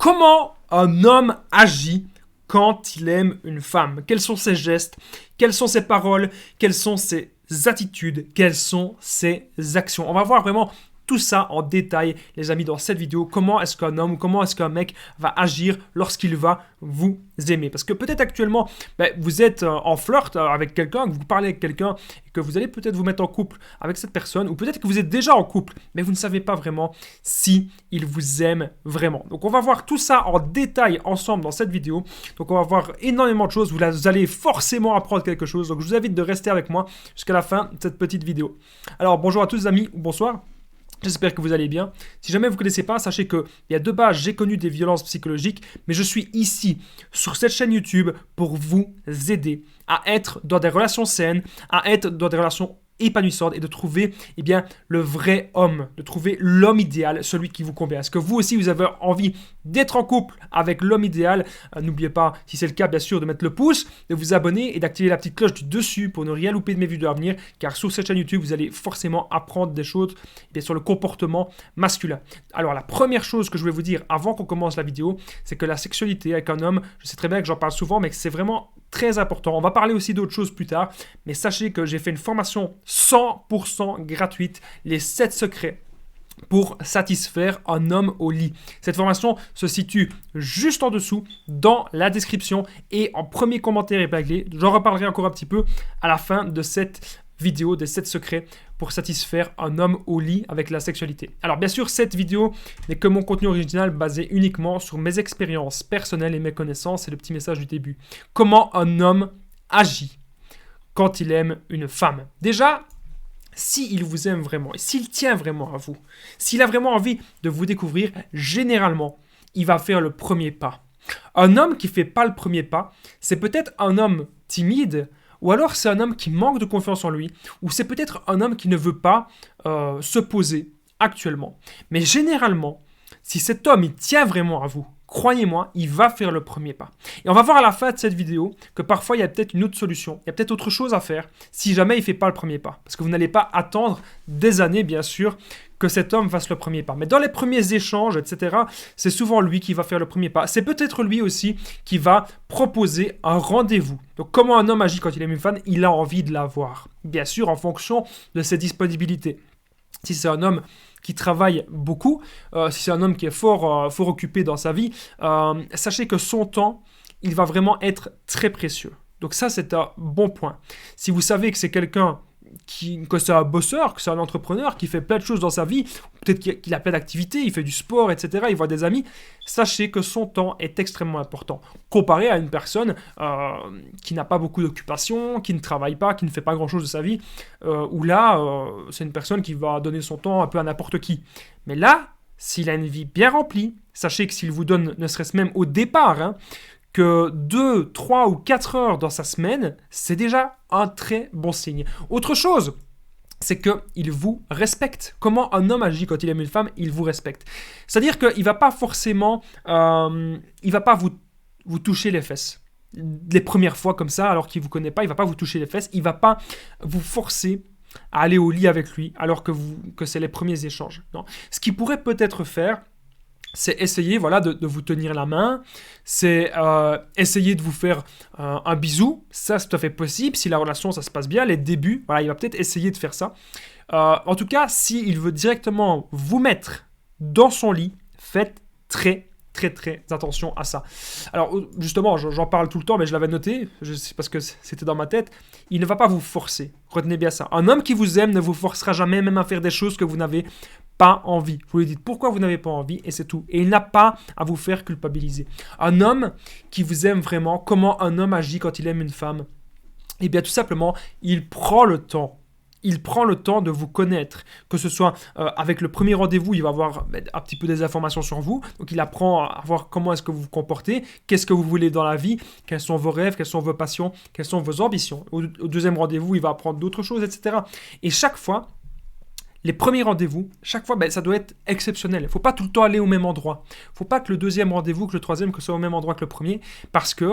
Comment un homme agit quand il aime une femme? Quels sont ses gestes? Quelles sont ses paroles? Quelles sont ses attitudes? Quelles sont ses actions? On va voir vraiment tout ça en détail, les amis, dans cette vidéo. Comment est-ce qu'un homme ou comment est-ce qu'un mec va agir lorsqu'il va vous aimer? Parce que peut-être actuellement, vous êtes en flirt avec quelqu'un, que vous parlez avec quelqu'un et que vous allez peut-être vous mettre en couple avec cette personne, ou peut-être que vous êtes déjà en couple, mais vous ne savez pas vraiment si il vous aime vraiment. Donc on va voir tout ça en détail ensemble dans cette vidéo. Donc on va voir énormément de choses. Vous allez forcément apprendre quelque chose. Donc je vous invite de rester avec moi jusqu'à la fin de cette petite vidéo. Alors bonjour à tous les amis, ou bonsoir. J'espère que vous allez bien. Si jamais vous ne connaissez pas, sachez que il y a de base, j'ai connu des violences psychologiques, mais je suis ici, sur cette chaîne YouTube, pour vous aider à être dans des relations saines, à être dans des relations épanouissantes et de trouver le vrai homme, de trouver l'homme idéal, celui qui vous convient. Est-ce que vous aussi, vous avez envie d'être en couple avec l'homme idéal? N'oubliez pas, si c'est le cas, bien sûr, de mettre le pouce, de vous abonner et d'activer la petite cloche du dessus pour ne rien louper de mes vidéos à venir, car sur cette chaîne YouTube, vous allez forcément apprendre des choses sur le comportement masculin. Alors, la première chose que je voulais vous dire avant qu'on commence la vidéo, c'est que la sexualité avec un homme, je sais très bien que j'en parle souvent, mais que c'est vraiment très important. On va parler aussi d'autres choses plus tard, mais sachez que j'ai fait une formation 100% gratuite, les 7 secrets pour satisfaire un homme au lit. Cette formation se situe juste en dessous dans la description et en premier commentaire épinglé. J'en reparlerai encore un petit peu à la fin de cette vidéo des 7 secrets pour satisfaire un homme au lit avec la sexualité. Alors bien sûr, cette vidéo n'est que mon contenu original basé uniquement sur mes expériences personnelles et mes connaissances. C'est le petit message du début. Comment un homme agit quand il aime une femme? Déjà, s'il vous aime vraiment et s'il tient vraiment à vous, s'il a vraiment envie de vous découvrir, généralement, il va faire le premier pas. Un homme qui ne fait pas le premier pas, c'est peut-être un homme timide, ou alors c'est un homme qui manque de confiance en lui, ou c'est peut-être un homme qui ne veut pas se poser actuellement. Mais généralement, si cet homme il tient vraiment à vous, croyez-moi, il va faire le premier pas. Et on va voir à la fin de cette vidéo que parfois il y a peut-être une autre solution, il y a peut-être autre chose à faire si jamais il ne fait pas le premier pas. Parce que vous n'allez pas attendre des années, bien sûr, que cet homme fasse le premier pas. Mais dans les premiers échanges, etc., c'est souvent lui qui va faire le premier pas. C'est peut-être lui aussi qui va proposer un rendez-vous. Donc comment un homme agit quand il aime une femme? Il a envie de la voir. Bien sûr, en fonction de ses disponibilités. Si c'est un homme qui travaille beaucoup, si c'est un homme qui est fort occupé dans sa vie, sachez que son temps, il va vraiment être très précieux. Donc ça, c'est un bon point. Si vous savez que c'est quelqu'un que c'est un bosseur, que c'est un entrepreneur qui fait plein de choses dans sa vie, peut-être qu'il a plein d'activités, il fait du sport, etc., il voit des amis, sachez que son temps est extrêmement important, comparé à une personne qui n'a pas beaucoup d'occupation, qui ne travaille pas, qui ne fait pas grand-chose de sa vie, où là, c'est une personne qui va donner son temps un peu à n'importe qui. Mais là, s'il a une vie bien remplie, sachez que s'il vous donne, ne serait-ce même au départ, que 2, 3 ou 4 heures dans sa semaine, c'est déjà un très bon signe. Autre chose, c'est qu'il vous respecte. Comment un homme agit quand il aime une femme? Il vous respecte. C'est-à-dire qu'il ne va pas forcément... il va pas vous toucher les fesses. Les premières fois comme ça, alors qu'il ne vous connaît pas, il ne va pas vous toucher les fesses. Il ne va pas vous forcer à aller au lit avec lui, alors que c'est les premiers échanges. Non. Ce qu'il pourrait peut-être faire, c'est essayer de vous tenir la main, c'est essayer de vous faire un bisou, ça c'est tout à fait possible, si la relation ça se passe bien, les débuts, il va peut-être essayer de faire ça. En tout cas, s'il veut directement vous mettre dans son lit, faites très attention à ça. Alors justement, j'en parle tout le temps, mais je l'avais noté, parce que c'était dans ma tête, il ne va pas vous forcer, retenez bien ça. Un homme qui vous aime ne vous forcera jamais même à faire des choses que vous n'avez pas envie. Vous lui dites pourquoi vous n'avez pas envie et c'est tout. Et il n'a pas à vous faire culpabiliser. Un homme qui vous aime vraiment, comment un homme agit quand il aime une femme? Eh bien tout simplement, il prend le temps. Il prend le temps de vous connaître, que ce soit avec le premier rendez-vous, il va avoir un petit peu des informations sur vous, donc il apprend à voir comment est-ce que vous vous comportez, qu'est-ce que vous voulez dans la vie, quels sont vos rêves, quelles sont vos passions, quelles sont vos ambitions. Au deuxième rendez-vous, il va apprendre d'autres choses, etc. Et chaque fois, les premiers rendez-vous, chaque fois, ça doit être exceptionnel. Il ne faut pas tout le temps aller au même endroit. Il ne faut pas que le deuxième rendez-vous, que le troisième, que ce soit au même endroit que le premier, parce que,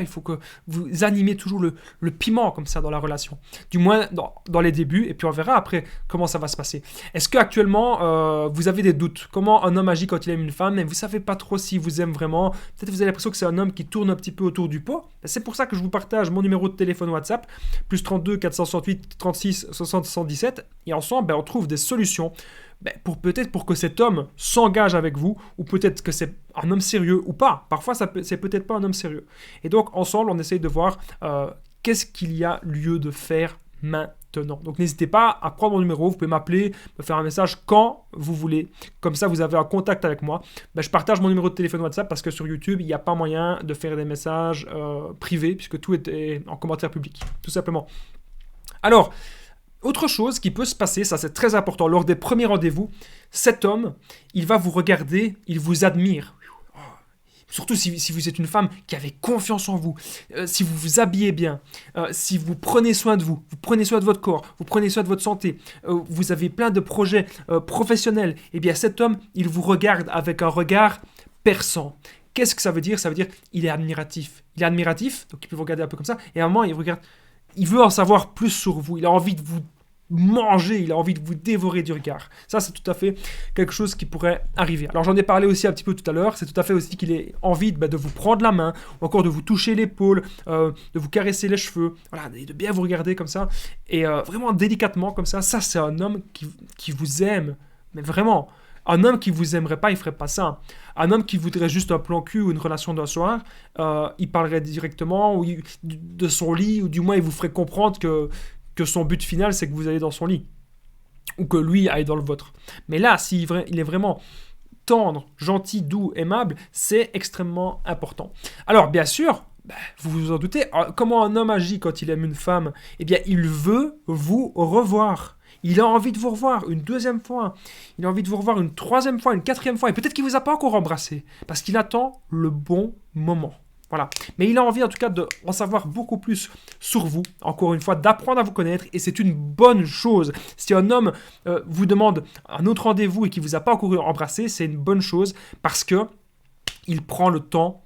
il faut que vous animez toujours le piment comme ça dans la relation. Du moins, dans les débuts, et puis on verra après comment ça va se passer. Est-ce qu'actuellement, vous avez des doutes? Comment un homme agit quand il aime une femme, mais vous ne savez pas trop s'il vous aime vraiment? Peut-être que vous avez l'impression que c'est un homme qui tourne un petit peu autour du pot. C'est pour ça que je vous partage mon numéro de téléphone WhatsApp, plus 32 468 36 60 117, et ensemble, on trouve des solutions peut-être pour que cet homme s'engage avec vous, ou peut-être que c'est un homme sérieux ou pas. Parfois, c'est peut-être pas un homme sérieux. Et donc, ensemble, on essaye de voir qu'est-ce qu'il y a lieu de faire maintenant. Donc, n'hésitez pas à prendre mon numéro. Vous pouvez m'appeler, me faire un message quand vous voulez. Comme ça, vous avez un contact avec moi. Je partage mon numéro de téléphone WhatsApp parce que sur YouTube, il n'y a pas moyen de faire des messages privés puisque tout est en commentaire public, tout simplement. Alors, autre chose qui peut se passer, ça c'est très important, lors des premiers rendez-vous, cet homme, il va vous regarder, il vous admire. Surtout si vous êtes une femme qui avait confiance en vous, si vous vous habillez bien, si vous prenez soin de vous prenez soin de votre corps, vous prenez soin de votre santé, vous avez plein de projets professionnels, eh bien cet homme, il vous regarde avec un regard perçant. Qu'est-ce que ça veut dire? Ça veut dire qu'il est admiratif. Il est admiratif, donc il peut vous regarder un peu comme ça, et à un moment, il veut en savoir plus sur vous, il a envie de vous manger, il a envie de vous dévorer du regard. Ça, c'est tout à fait quelque chose qui pourrait arriver. Alors, j'en ai parlé aussi un petit peu tout à l'heure, c'est tout à fait aussi qu'il ait envie de vous prendre la main, ou encore de vous toucher l'épaule, de vous caresser les cheveux, voilà, de bien vous regarder comme ça, et vraiment délicatement comme ça. Ça, c'est un homme qui vous aime, mais vraiment. Un homme qui vous aimerait pas, il ferait pas ça. Un homme qui voudrait juste un plan cul ou une relation d'un soir, il parlerait directement de son lit, ou du moins il vous ferait comprendre que son but final, c'est que vous allez dans son lit. Ou que lui aille dans le vôtre. Mais là, s'il est vraiment tendre, gentil, doux, aimable, c'est extrêmement important. Alors, bien sûr, vous vous en doutez, comment un homme agit quand il aime une femme? Eh bien, il veut vous revoir. Il a envie de vous revoir une deuxième fois. Il a envie de vous revoir une troisième fois, une quatrième fois. Et peut-être qu'il ne vous a pas encore embrassé. Parce qu'il attend le bon moment. Voilà. Mais il a envie en tout cas d'en savoir beaucoup plus sur vous. Encore une fois, d'apprendre à vous connaître. Et c'est une bonne chose. Si un homme vous demande un autre rendez-vous et qu'il ne vous a pas encore embrassé, c'est une bonne chose. Parce qu'il prend le temps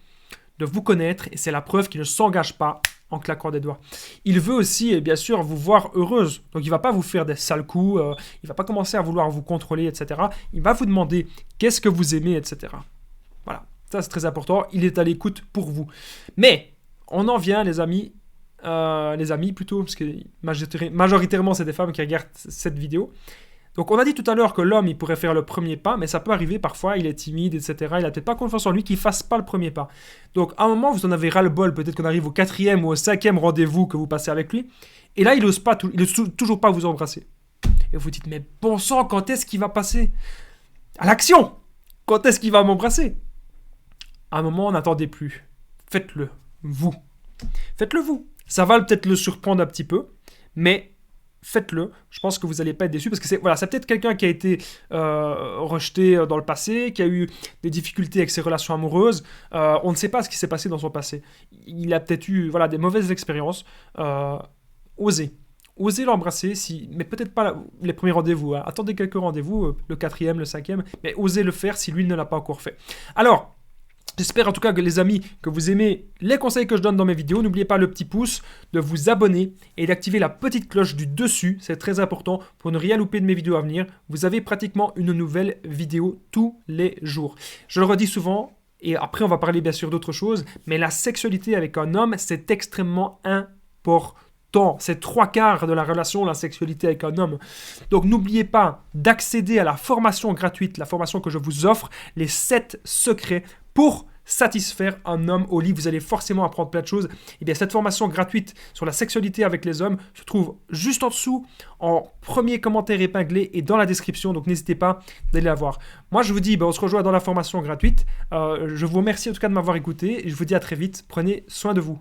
de vous connaître. Et c'est la preuve qu'il ne s'engage pas en claquant des doigts. Il veut aussi, bien sûr, vous voir heureuse. Donc, il ne va pas vous faire des sales coups, il ne va pas commencer à vouloir vous contrôler, etc. Il va vous demander qu'est-ce que vous aimez, etc. Voilà, ça c'est très important. Il est à l'écoute pour vous. Mais, on en vient, les amis plutôt, parce que majoritairement, c'est des femmes qui regardent cette vidéo. Donc, on a dit tout à l'heure que l'homme, il pourrait faire le premier pas, mais ça peut arriver parfois, il est timide, etc. Il n'a peut-être pas confiance en lui, qu'il ne fasse pas le premier pas. Donc, à un moment, vous en avez ras-le-bol, peut-être qu'on arrive au 4e ou au 5e rendez-vous que vous passez avec lui, et là, il n'ose toujours pas vous embrasser. Et vous dites, mais bon sang, quand est-ce qu'il va passer à l'action? Quand est-ce qu'il va m'embrasser? À un moment, n'attendez plus. Faites-le, vous. Faites-le, vous. Ça va peut-être le surprendre un petit peu, mais faites-le, je pense que vous n'allez pas être déçus parce que c'est peut-être quelqu'un qui a été rejeté dans le passé, qui a eu des difficultés avec ses relations amoureuses. On ne sait pas ce qui s'est passé dans son passé. Il a peut-être eu des mauvaises expériences. Osez l'embrasser, mais peut-être pas les premiers rendez-vous. Hein. Attendez quelques rendez-vous, le 4e, le 5e, mais osez le faire si lui ne l'a pas encore fait. Alors, j'espère en tout cas que les amis, que vous aimez les conseils que je donne dans mes vidéos. N'oubliez pas le petit pouce, de vous abonner et d'activer la petite cloche du dessus. C'est très important pour ne rien louper de mes vidéos à venir. Vous avez pratiquement une nouvelle vidéo tous les jours. Je le redis souvent, et après on va parler bien sûr d'autres choses, mais la sexualité avec un homme, c'est extrêmement important. C'est 3/4 de la relation, la sexualité avec un homme. Donc n'oubliez pas d'accéder à la formation gratuite, la formation que je vous offre, les 7 secrets pour satisfaire un homme au lit. Vous allez forcément apprendre plein de choses. Et bien cette formation gratuite sur la sexualité avec les hommes se trouve juste en dessous, en premier commentaire épinglé et dans la description. Donc n'hésitez pas d'aller la voir. Moi je vous dis, on se rejoint dans la formation gratuite. Je vous remercie en tout cas de m'avoir écouté et je vous dis à très vite. Prenez soin de vous.